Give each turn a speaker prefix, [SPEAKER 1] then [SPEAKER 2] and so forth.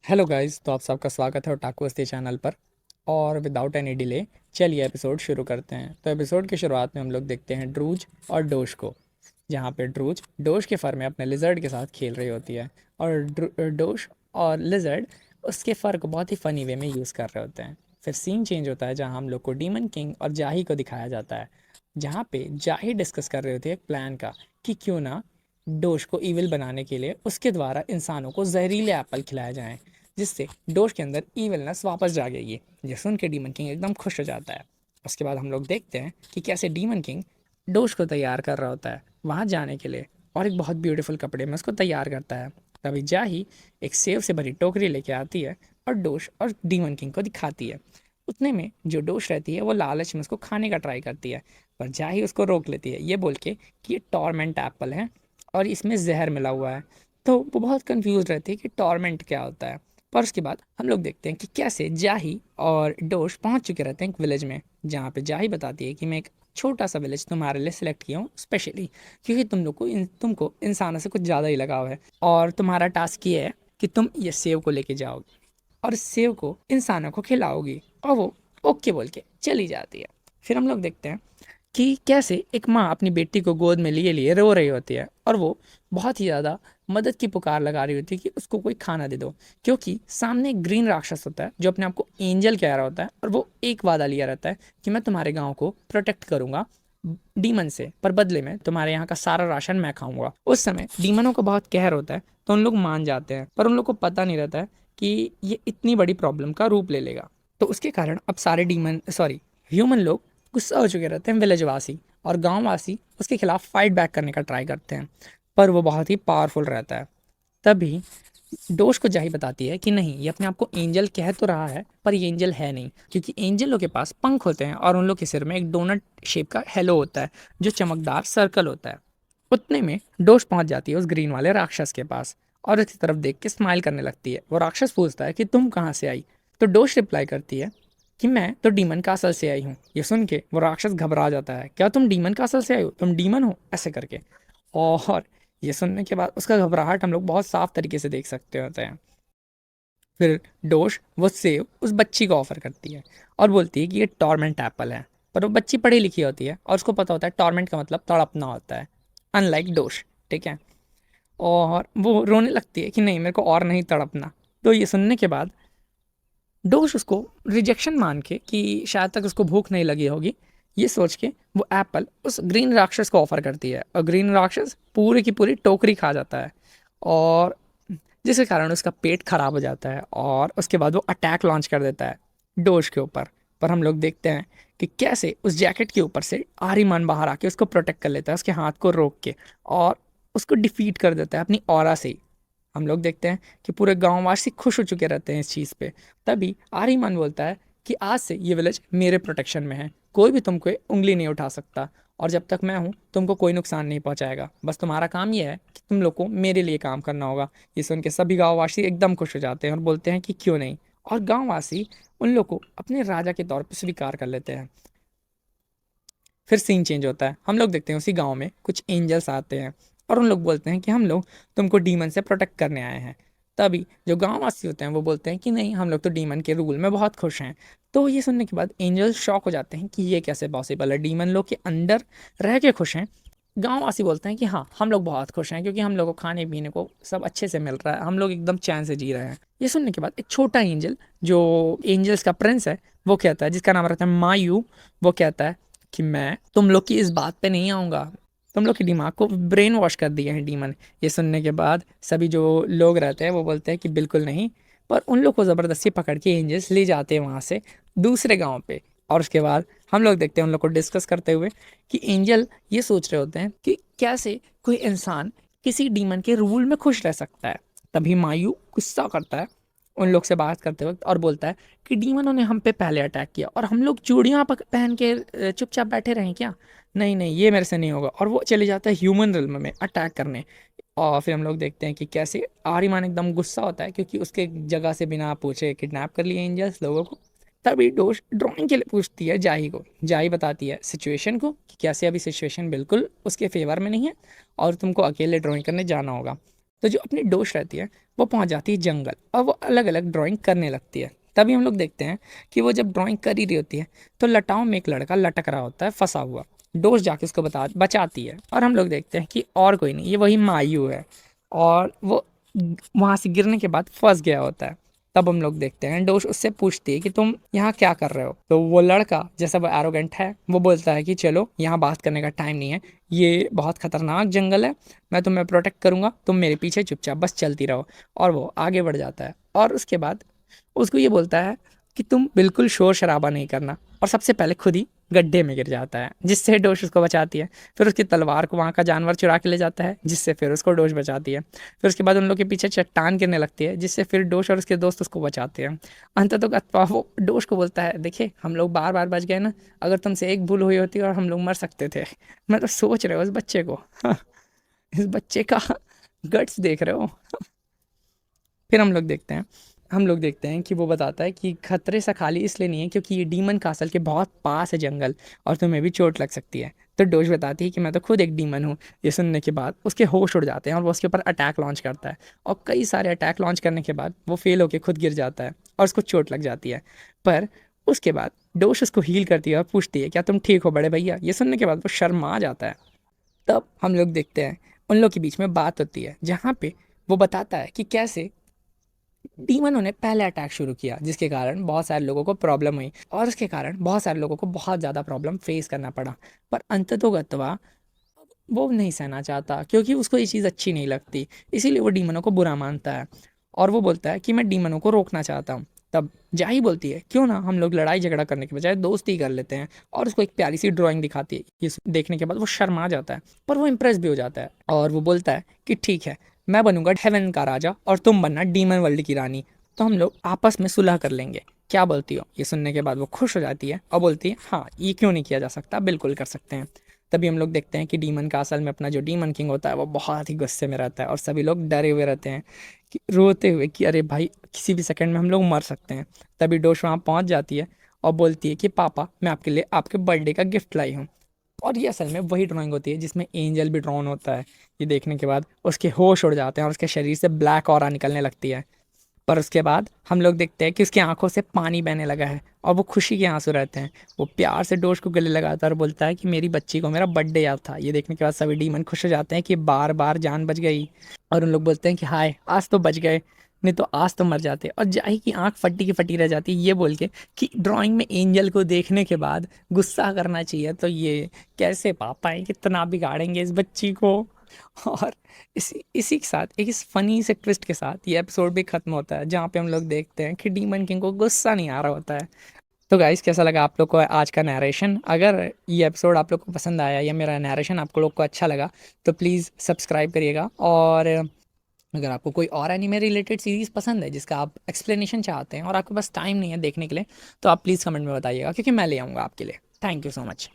[SPEAKER 1] Hello guys, तो आप सबका स्वागत है ओटाकू अस्ती चैनल पर। और विदाउट एनी डिले चलिए एपिसोड शुरू करते हैं। तो एपिसोड की शुरुआत में हम लोग देखते हैं ड्रूज और डोश को, जहाँ पे ड्रूज डोश के फर में अपने लिजर्ड के साथ खेल रही होती है और डोश और लिजर्ड उसके फर को बहुत ही फ़नी वे में यूज़ कर रहे होते हैं। फिर सीन चेंज होता है जहाँ हम लोग को डीमन किंग और जाही को दिखाया जाता है, जहाँ पे जाही डिस्कस कर रही होती है एक प्लान का कि क्यों ना डोश को इविल बनाने के लिए उसके द्वारा इंसानों को जहरीले एप्पल खिलाए जाएं, जिससे डोश के अंदर इविलनेस वापस जागेगी। ये सुन के डीमन किंग एकदम खुश हो जाता है। उसके बाद हम लोग देखते हैं कि कैसे डीमन किंग डोश को तैयार कर रहा होता है वहाँ जाने के लिए, और एक बहुत ब्यूटीफुल कपड़े में उसको तैयार करता है। तभी जाही एक सेव से भरी टोकरी लेके आती है और डोश और डीमन किंग को दिखाती है। उतने में जो डोश रहती है वो लालच में उसको खाने का ट्राई करती है, पर जाही उसको रोक लेती है ये बोल के कि ये टॉर्मेंट एप्पल है और इसमें जहर मिला हुआ है। तो वो बहुत कंफ्यूज रहती है कि टॉर्मेंट क्या होता है। पर उसके बाद हम लोग देखते हैं कि कैसे जाही और डोश पहुंच चुके रहते हैं एक विलेज में, जहाँ पे जाही बताती है कि मैं एक छोटा सा विलेज तुम्हारे लिए सिलेक्ट किया हूँ स्पेशली, क्योंकि तुम लोग को तुमको इंसानों से कुछ ज़्यादा ही लगाव है, और तुम्हारा टास्क ये है कि तुम ये सेव को लेके जाओगे और इस सेव को इंसानों को खिलाओगी। और वो ओके बोल के चली जाती है। फिर हम लोग देखते हैं कि कैसे एक माँ अपनी बेटी को गोद में लिए लिए रो रही होती है और वो बहुत ही ज़्यादा मदद की पुकार लगा रही होती है कि उसको कोई खाना दे दो, क्योंकि सामने एक ग्रीन राक्षस होता है जो अपने आप को एंजल कह रहा होता है, और वो एक वादा लिया रहता है कि मैं तुम्हारे गांव को प्रोटेक्ट करूंगा डीमन से, पर बदले में तुम्हारे यहाँ का सारा राशन मैं खाऊंगा। उस समय डीमनों को बहुत कहर होता है तो उन लोग मान जाते हैं, पर उन लोग को पता नहीं रहता है कि ये इतनी बड़ी प्रॉब्लम का रूप ले लेगा। तो उसके कारण अब सारे डीमन सॉरी ह्यूमन लोग गुस्सा हो चुके रहते हैं विलेज वासी, और गांव वासी उसके खिलाफ फाइट बैक करने का ट्राई करते हैं, पर वो बहुत ही पावरफुल रहता है। तभी डोश को जाही बताती है कि नहीं, ये अपने आप को एंजल कह तो रहा है पर ये एंजल है नहीं, क्योंकि एंजलों के पास पंख होते हैं और उन लोग के सिर में एक डोनट शेप का हेलो होता है जो चमकदार सर्कल होता है। उतने में डोश पहुंच जाती है उस ग्रीन वाले राक्षस के पास और उसकी तरफ देख के स्माइल करने लगती है। वो राक्षस पूछता है कि तुम कहाँ से आई, तो डोश रिप्लाई करती है कि मैं तो डीमन कासल से आई हूँ। ये सुन के वो राक्षस घबरा जाता है, क्या तुम डीमन कासल से आई हो, तुम डीमन हो, ऐसे करके। और ये सुनने के बाद उसका घबराहट हम लोग बहुत साफ तरीके से देख सकते होते हैं। फिर डोश वो सेव उस बच्ची को ऑफर करती है और बोलती है कि ये टॉर्मेंट एप्पल है, पर वो बच्ची पढ़ी लिखी होती है और उसको पता होता है टॉर्मेंट का मतलब तड़पना होता है, अनलाइक डोश। ठीक है, और वो रोने लगती है कि नहीं, मेरे को और नहीं तड़पना। तो ये सुनने के बाद डोश उसको रिजेक्शन मान के कि शायद तक उसको भूख नहीं लगी होगी, ये सोच के वो एप्पल उस ग्रीन राक्षस को ऑफर करती है, और ग्रीन राक्षस पूरी की पूरी टोकरी खा जाता है, और जिसके कारण उसका पेट खराब हो जाता है और उसके बाद वो अटैक लॉन्च कर देता है डोज के ऊपर। पर हम लोग देखते हैं कि कैसे उस जैकेट के ऊपर से आर्यमन बाहर आके उसको प्रोटेक्ट कर लेता है, उसके हाथ को रोक के, और उसको डिफीट कर देता है अपनी ऑरा से ही। हम लोग देखते हैं कि पूरे गांववासी खुश हो चुके रहते हैं इस चीज़ पे। तभी आर्यमन बोलता है कि आज से ये विलेज मेरे प्रोटेक्शन में है, कोई भी तुमको उंगली नहीं उठा सकता, और जब तक मैं हूँ तुमको कोई नुकसान नहीं पहुंचाएगा, बस तुम्हारा काम ये है कि तुम लोग को मेरे लिए काम करना होगा। ये सुन के सभी गाँववासी एकदम खुश हो जाते हैं और बोलते हैं कि क्यों नहीं, और गाँववासी उन लोग को अपने राजा के तौर पर स्वीकार कर लेते हैं। फिर सीन चेंज होता है, हम लोग देखते हैं उसी गांव में कुछ एंजल्स आते हैं और उन लोग बोलते हैं कि हम लोग तुमको डीमन से प्रोटेक्ट करने आए हैं। तभी जो गांव वासी होते हैं वो बोलते हैं कि नहीं, हम लोग तो डीमन के रूल में बहुत खुश हैं। तो ये सुनने के बाद एंजल्स शॉक हो जाते हैं कि ये कैसे पॉसिबल है, डीमन लोग के अंदर रह के खुश हैं। गांव वासी बोलते हैं कि हाँ, हम लोग बहुत खुश हैं क्योंकि हम लोग को खाने पीने को सब अच्छे से मिल रहा है, हम लोग एकदम चैन से जी रहे हैं। ये सुनने के बाद एक छोटा एंजल जो एंजल्स का प्रिंस है वो कहता है, जिसका नाम रहता है मायू, वो कहता है कि मैं तुम लोग की इस बात पे नहीं आऊँगा, तुम लोग के दिमाग को ब्रेन वॉश कर दिए हैं डीमन। ये सुनने के बाद सभी जो लोग रहते हैं वो बोलते हैं कि बिल्कुल नहीं, पर उन लोग को ज़बरदस्ती पकड़ के एंजल्स ले जाते हैं वहाँ से दूसरे गांव पे। और उसके बाद हम लोग देखते हैं उन लोग को डिस्कस करते हुए कि एंजल ये सोच रहे होते हैं कि कैसे कोई इंसान किसी डीमन के रूल में खुश रह सकता है। तभी मायू गुस्सा करता है उन लोग से बात करते वक्त और बोलता है कि डीमनों ने हम पे पहले अटैक किया और हम लोग चूड़ियाँ पहन के चुपचाप बैठे रहें क्या, नहीं नहीं, ये मेरे से नहीं होगा। और वो चले जाता है ह्यूमन रिल्म में अटैक करने। और फिर हम लोग देखते हैं कि कैसे आर्यमान एकदम गुस्सा होता है क्योंकि उसके जगह से बिना पूछे किडनैप कर लिए एंजल्स लोगों को। तभी डोश ड्राइंग के लिए पूछती है जाही को, जाही बताती है सिचुएशन को कि कैसे अभी सिचुएशन बिल्कुल उसके फेवर में नहीं है और तुमको अकेले ड्राइंग करने जाना होगा। तो जो अपनी डोश रहती है वो पहुंच जाती है जंगल और वो अलग अलग ड्राइंग करने लगती है। तभी हम लोग देखते हैं कि वो जब ड्राइंग कर ही रही होती है तो लटाओं में एक लड़का लटक रहा होता है फंसा हुआ। डोश जाके उसको बचाती है और हम लोग देखते हैं कि और कोई नहीं, ये वही मायू है और वो वहां से गिरने के बाद फंस गया होता है। तब हम लोग देखते हैं डोश उससे पूछती है कि तुम यहाँ क्या कर रहे हो। तो वो लड़का, जैसा वो एरोगेंट है, वो बोलता है कि चलो यहाँ बात करने का टाइम नहीं है, ये बहुत खतरनाक जंगल है, मैं तुम्हें प्रोटेक्ट करूंगा, तुम मेरे पीछे चुपचाप बस चलती रहो। और वो आगे बढ़ जाता है और उसके बाद उसको ये बोलता है कि तुम बिल्कुल शोर शराबा नहीं करना, और सबसे पहले खुद ही गड्ढे में गिर जाता है, जिससे डोश उसको बचाती है। फिर उसकी तलवार को वहाँ का जानवर चुरा के ले जाता है, जिससे फिर उसको डोश बचाती है। फिर उसके बाद उन लोग के पीछे चट्टान गिरने लगती है, जिससे फिर डोश और उसके दोस्त उसको बचाते हैं। अंततः वो डोश को बोलता है, देखिए हम लोग बार बार बच गए ना, अगर तुमसे एक भूल हुई होती और हम लोग मर सकते थे। मैं तो सोच रहे हो इस बच्चे को, इस बच्चे का गट्स देख रहे हो। फिर हम लोग देखते हैं कि वो बताता है कि खतरे से खाली इसलिए नहीं है क्योंकि ये डीमन कासल के बहुत पास है जंगल, और तुम्हें भी चोट लग सकती है। तो डोज बताती है कि मैं तो खुद एक डीमन हूँ। ये सुनने के बाद उसके होश उड़ जाते हैं और वो उसके ऊपर अटैक लॉन्च करता है, और कई सारे अटैक लॉन्च करने के बाद वो फेल होकर खुद गिर जाता है और उसको चोट लग जाती है। पर उसके बाद डोश उसको हील करती है और पूछती है क्या तुम ठीक हो बड़े भैया। ये सुनने के बाद वो शर्मा जाता है। तब हम लोग देखते हैं उन लोग के बीच में बात होती है, जहाँ पे वो बताता है कि कैसे डीमनों ने पहले अटैक शुरू किया, जिसके कारण बहुत सारे लोगों को प्रॉब्लम हुई और उसके कारण बहुत सारे लोगों को बहुत ज़्यादा प्रॉब्लम फेस करना पड़ा। पर अंततोगत्वा वो नहीं सहना चाहता क्योंकि उसको ये चीज़ अच्छी नहीं लगती, इसीलिए वो डीमनों को बुरा मानता है और वो बोलता है कि मैं डीमनों को रोकना चाहता हूँ। तब जाही बोलती है क्यों ना हम लोग लड़ाई झगड़ा करने के बजाय दोस्ती कर लेते हैं, और उसको एक प्यारी सी ड्राइंग दिखाती है। ये देखने के बाद वो शर्मा जाता है, पर वो इम्प्रेस भी हो जाता है और वो बोलता है कि ठीक है, मैं बनूंगा हेवन का राजा और तुम बनना डीमन वर्ल्ड की रानी, तो हम लोग आपस में सुलह कर लेंगे, क्या बोलती हो। ये सुनने के बाद वो खुश हो जाती है और बोलती है हाँ, ये क्यों नहीं किया जा सकता, बिल्कुल कर सकते हैं। तभी हम लोग देखते हैं कि डीमन का असल में अपना जो डीमन किंग होता है वो बहुत ही गुस्से में रहता है और सभी लोग डरे हुए रहते हैं कि रोते हुए कि अरे भाई किसी भी सेकंड में हम लोग मर सकते हैं। तभी डोश वहाँ पहुँच जाती है और बोलती है कि पापा मैं आपके लिए आपके बर्थडे का गिफ्ट लाई हूँ। और ये असल में वही ड्राइंग होती है जिसमें एंजल भी ड्रॉन होता है। ये देखने के बाद उसके होश उड़ जाते हैं और उसके शरीर से ब्लैक ऑरा निकलने लगती है। पर उसके बाद हम लोग देखते हैं कि उसकी आंखों से पानी बहने लगा है और वो खुशी के आंसू रहते हैं। वो प्यार से डोश को गले लगाता है और बोलता है कि मेरी बच्ची को मेरा बर्थडे याद था। ये देखने के बाद सभी डीमन खुश हो जाते हैं कि बार बार जान बच गई, और उन लोग बोलते हैं कि हाय आज तो बच गए, नहीं तो आज तो मर जाते। और जाही की आंख फटी की फटी रह जाती है ये बोल के कि ड्राइंग में एंजल को देखने के बाद गुस्सा करना चाहिए, तो ये कैसे पापा है, कितना बिगाड़ेंगे इस बच्ची को। और इसी के साथ एक इस फनी से ट्विस्ट के साथ ये एपिसोड भी खत्म होता है, जहाँ पे हम लोग देखते हैं कि डीमन किंग को गुस्सा नहीं आ रहा होता है। तो गाइस कैसा लगा आप लोग को आज का नरेशन। अगर ये एपिसोड आप लोग को पसंद आया या मेरा नरेशन आप लोग को अच्छा लगा तो प्लीज़ सब्सक्राइब करिएगा। और अगर आपको कोई और एनीमे रिलेटेड सीरीज़ पसंद है जिसका आप एक्सप्लेनेशन चाहते हैं और आपके पास टाइम नहीं है देखने के लिए, तो आप प्लीज़ कमेंट में बताइएगा क्योंकि मैं ले आऊँगा आपके लिए। Thank you so much.